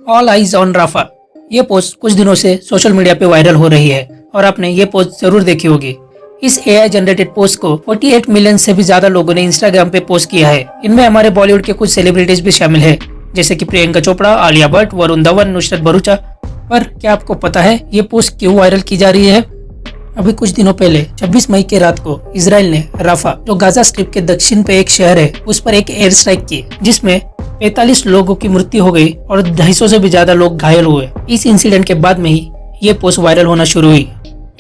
All eyes on Rafah. ये post कुछ दिनों से सोशल मीडिया पे वायरल हो रही है और आपने ये पोस्ट जरूर देखी होगी। इस एआई जनरेटेड पोस्ट को 48 मिलियन से भी ज्यादा लोगों ने इंस्टाग्राम पे पोस्ट किया है। इनमें हमारे बॉलीवुड के कुछ सेलिब्रिटीज भी शामिल है, जैसे कि प्रियंका चोपड़ा, आलिया भट्ट, वरुण धवन, नुसरत भरूचा। पर क्या आपको पता है ये पोस्ट क्यों वायरल की जा रही है? अभी कुछ दिनों पहले 26 मई के रात को इसराइल ने राफा, जो गाजा स्ट्रिप के दक्षिण पे एक शहर है, उस पर एक एयर स्ट्राइक की, जिसमें 45 लोगों की मृत्यु हो गई और 250 से भी ज्यादा लोग घायल हुए। इस इंसिडेंट के बाद में ही ये पोस्ट वायरल होना शुरू हुई।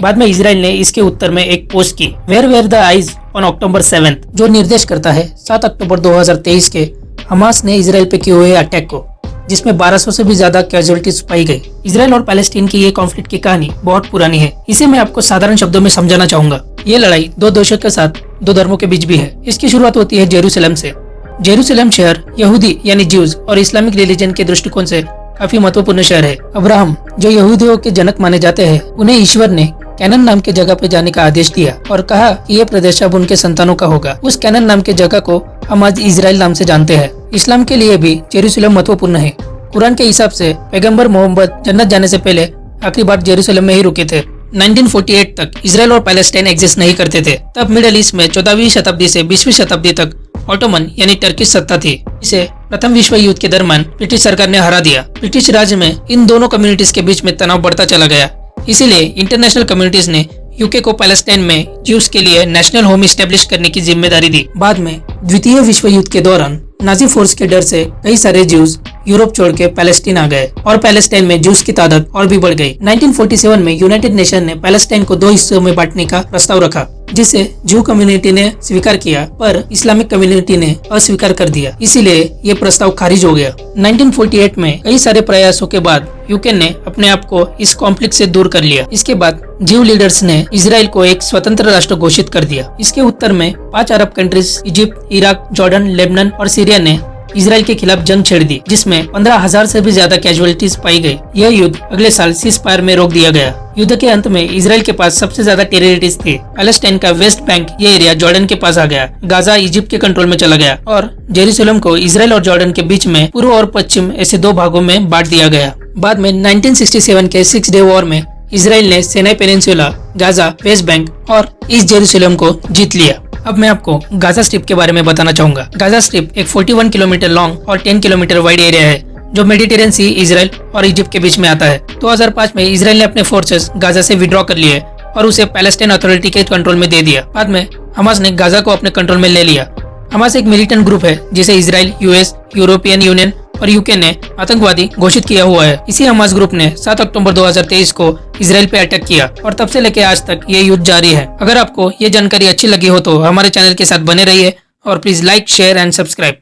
बाद में इसराइल ने इसके उत्तर में एक पोस्ट की, where where the eyes on October 7, जो निर्देश करता है 7 अक्टूबर 2023 के हमास ने इसराइल पे किए हुए अटैक को, जिसमें 1200 से भी ज्यादा कैजुअलिटीज पाई गई। इसराइल और पैलेस्टीन की ये कॉन्फ्लिक्ट की कहानी बहुत पुरानी है। इसे मैं आपको साधारण शब्दों में समझाना चाहूंगा। ये लड़ाई दो देशों के साथ दो धर्मों के बीच भी है। इसकी शुरुआत होती है जेरूसलम से। जेरूसलम शहर यहूदी यानी ज्यूज और इस्लामिक रिलीजन के दृष्टिकोण से काफी महत्वपूर्ण शहर है। अब्राहम, जो यहूदियों के जनक माने जाते हैं, उन्हें ईश्वर ने कैनन नाम के जगह पे जाने का आदेश दिया और कहा कि ये प्रदेश अब उनके संतानों का होगा। उस कैनन नाम के जगह को हम आज इजराइल नाम से जानते हैं। इस्लाम के लिए भी जेरूसलम महत्वपूर्ण है। कुरान के हिसाब से पैगंबर मोहम्मद जन्नत जाने से पहले आखिरी बार जेरूसलम में ही रुके थे। 1948 तक इसराइल और पैलेस्टाइन एग्जिस्ट नहीं करते थे। तब मिडिल ईस्ट में 14वीं शताब्दी से 20वीं शताब्दी तक ऑटोमन यानी टर्किश सत्ता थी। इसे प्रथम विश्व युद्ध के दरमियान ब्रिटिश सरकार ने हरा दिया। ब्रिटिश राज्य में इन दोनों कम्युनिटीज के बीच में तनाव बढ़ता चला गया। इसीलिए इंटरनेशनल कम्युनिटीज ने यूके को पैलेस्टाइन में ज्यूज के लिए नेशनल होम स्टैब्लिश करने की जिम्मेदारी दी। बाद में द्वितीय विश्व युद्ध के दौरान नाजी फोर्स के डर से कई सारे ज्यूज यूरोप छोड़ के पैलेस्टीन आ गए और पैलेस्टाइन में ज्यूज की तादाद और भी बढ़ गई। 1947 में यूनाइटेड नेशन ने पैलेस्टाइन को 2 हिस्सों में बांटने का प्रस्ताव रखा, जिसे ज्यू कम्युनिटी ने स्वीकार किया, पर इस्लामिक कम्युनिटी ने अस्वीकार कर दिया। इसीलिए ये प्रस्ताव खारिज हो गया। 1948 में कई सारे प्रयासों के बाद यूके ने अपने आप को इस कॉन्फ्लिक्ट से दूर कर लिया। इसके बाद ज्यू लीडर्स ने इसराइल को एक स्वतंत्र राष्ट्र घोषित कर दिया। इसके उत्तर में 5 अरब countries Egypt, Iraq, Jordan, Lebanon और सीरिया ने इसराइल के खिलाफ जंग छेड़ दी, जिसमें 15,000 से भी ज्यादा कैजुअलिटीज पाई गई। यह युद्ध अगले साल सीज़फायर में रोक दिया गया। युद्ध के अंत में इसराइल के पास सबसे ज्यादा टेरिटरीज थी। पैलेस्टाइन का वेस्ट बैंक ये एरिया जॉर्डन के पास आ गया। गाजा इजिप्ट के कंट्रोल में चला गया और जेरूसलम को इसराइल और जॉर्डन के बीच में पूर्व और पश्चिम ऐसे 2 भागों में बांट दिया गया। बाद में 1967 के 6 डे वॉर में इसराइल ने Sinai peninsula, Gaza, West Bank और ईस्ट जेरूसलम को जीत लिया। अब मैं आपको गाजा स्ट्रिप के बारे में बताना चाहूंगा। गाजा स्ट्रिप एक 41 किलोमीटर लॉन्ग और 10 किलोमीटर वाइड एरिया है, जो मेडिटेरियन सी, इसराइल और इजिप्ट के बीच में आता है। 2005 में इसराइल ने अपने फोर्सेस गाजा से विड्रॉ कर लिए और उसे पैलेस्टाइन अथॉरिटी के कंट्रोल में दे दिया। बाद में हमास ने गाजा को अपने कंट्रोल में ले लिया। हमास एक मिलिटेंट ग्रुप है जिसे इसराइल, यूएस, यूरोपियन यूनियन और यूके ने आतंकवादी घोषित किया हुआ है। इसी हमास ग्रुप ने 7 अक्टूबर 2023 को इसराइल पे अटैक किया और तब से लेकर आज तक ये युद्ध जारी है। अगर आपको ये जानकारी अच्छी लगी हो तो हमारे चैनल के साथ बने रहिए और please like, share and subscribe.